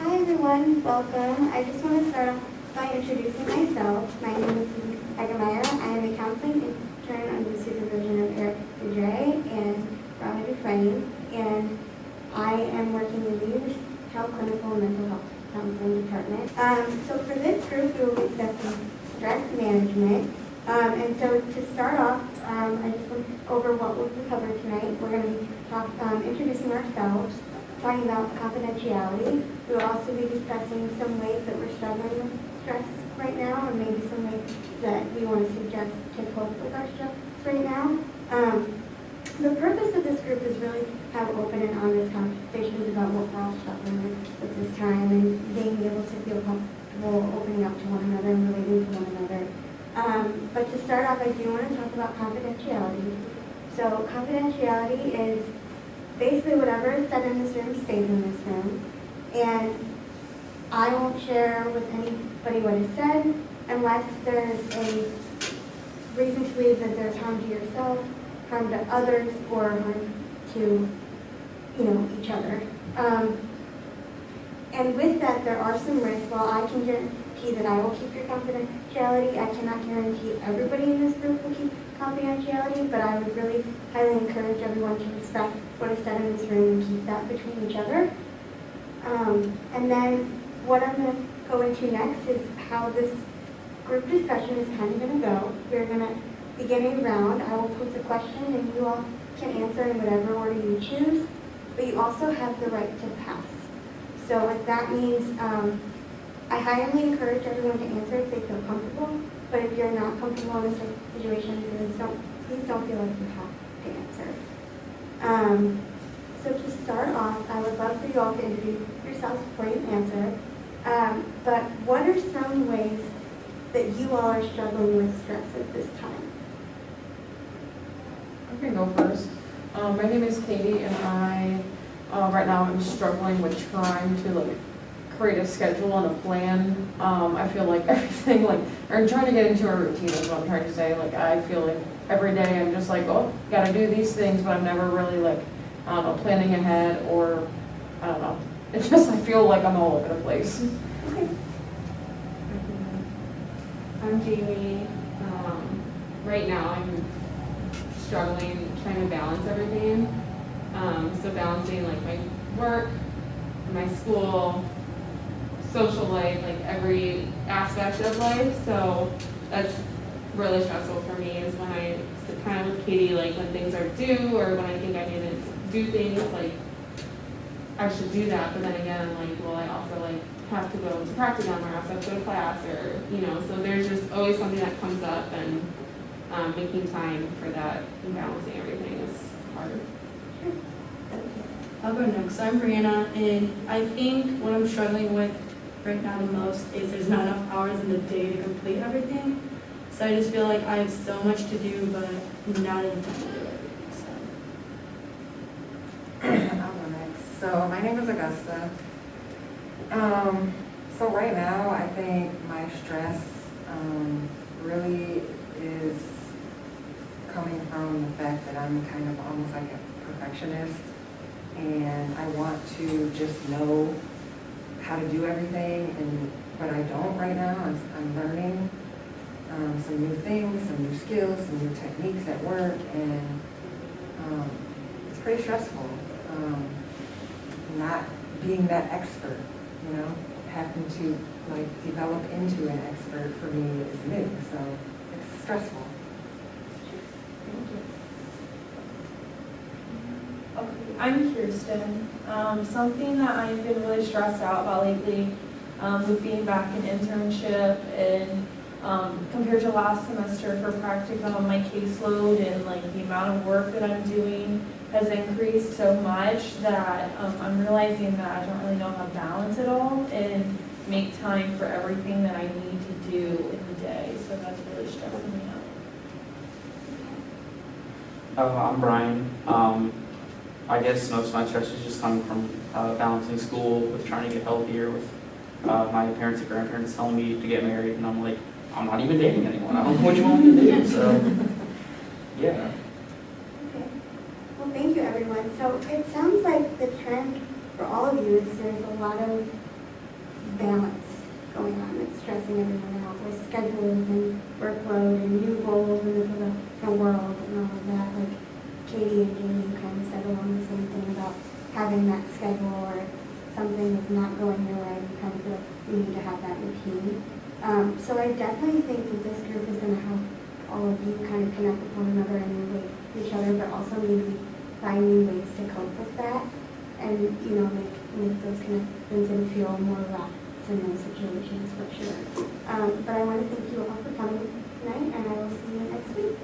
Hi everyone, welcome. I just want to start off by introducing myself. My name is Hagemeyer. I am a counseling intern under the supervision of Eric Dudre and Rhonda Dufresne, and I am working in the Health Clinical and Mental Health Counseling Department. So for this group, we will be discussing stress management. And so to start off, I just went over what we'll be covering tonight. We're going to be introducing ourselves, talking about confidentiality. We'll also be discussing some ways that we're struggling with stress right now, and maybe some ways that we want to suggest to cope with our stress right now. The purpose of this group is really to have open and honest conversations about what we're all struggling with this time, and being able to feel comfortable opening up to one another and relating to one another. But to start off, I do want to talk about confidentiality. So confidentiality is basically whatever is said in this room stays in this room, and I won't share with anybody what is said unless there's a reason to believe that there's harm to yourself, harm to others, or harm to, each other. And with that, there are some risks. While I can guarantee that I will keep your confidentiality, I cannot guarantee everybody in this group will keep confidentiality, but I would really highly encourage everyone to respect what is said in this room and keep that between each other. And then what I'm going to go into next is how this group discussion is kind of going to go. We're going to begin a round. I will pose a question and you all can answer in whatever order you choose, but you also have the right to pass. So what that means, I highly encourage everyone to answer if they feel comfortable, but if you're not comfortable in this situation, please don't feel like you have to answer. So to start off, I would love for you all to introduce yourselves before you answer. But what are some ways that you all are struggling with stress at this time? I can go first. My name is Katie, and I right now I'm struggling with trying to create a schedule and a plan. I feel like everything or trying to get into a routine is what I'm trying to say. I feel like every day I'm just oh, gotta do these things, but I'm never really planning ahead, or I don't know. It's just I feel like I'm all over the place. Okay. I'm Jamie. Right now I'm struggling trying to balance everything. So balancing my work, my school, social life, every aspect of life. So that's really stressful for me, is when I sit kind of with Katie, when things are due, or when I think I need to do things, I should do that, but then again, well, I also have to go to practicum, or I also have to go to class, or, so there's just always something that comes up, and making time for that and balancing everything is hard. I'll go next. I'm Brianna, and I think what I'm struggling with right now the most is there's not enough hours in the day to complete everything. So I just feel like I have so much to do, but not enough time to do it. I'll go next. So my name is Augusta. So right now I think my stress really is coming from the fact that I'm kind of almost like a perfectionist, and I want to just know how to do everything, but I don't right now. I'm learning some new things, some new skills, some new techniques at work, and it's pretty stressful. Not being that expert, having to develop into an expert for me is new, so it's stressful. Okay, I'm Kirsten. Something that I've been really stressed out about lately, with being back in internship, and compared to last semester for practicum, my caseload and the amount of work that I'm doing has increased so much that I'm realizing that I don't really know how to balance it all and make time for everything that I need to do in the day. So that's really stressing me out. I'm Brian. I guess most of my stress is just coming from balancing school with trying to get healthier, with my parents and grandparents telling me to get married, and I'm like, I'm not even dating anyone. I don't know what you want me to do. So, yeah. Okay. Well, thank you, everyone. So it sounds like the trend for all of you is there's a lot of balance going on. It's stressing everyone out with schedules and workload and new goals in the world and all of that. Like Katie and Jamie kind of said along the same thing about having that schedule, or something is not going your way, you kind of feel like you need to have that routine. So I definitely think that this group is going to help all of you kind of connect with one another and relate to each other, but also maybe find new ways to cope with that, and make those connections and feel more relaxed in those situations for sure. But I want to thank you all for coming tonight, and I will see you next week.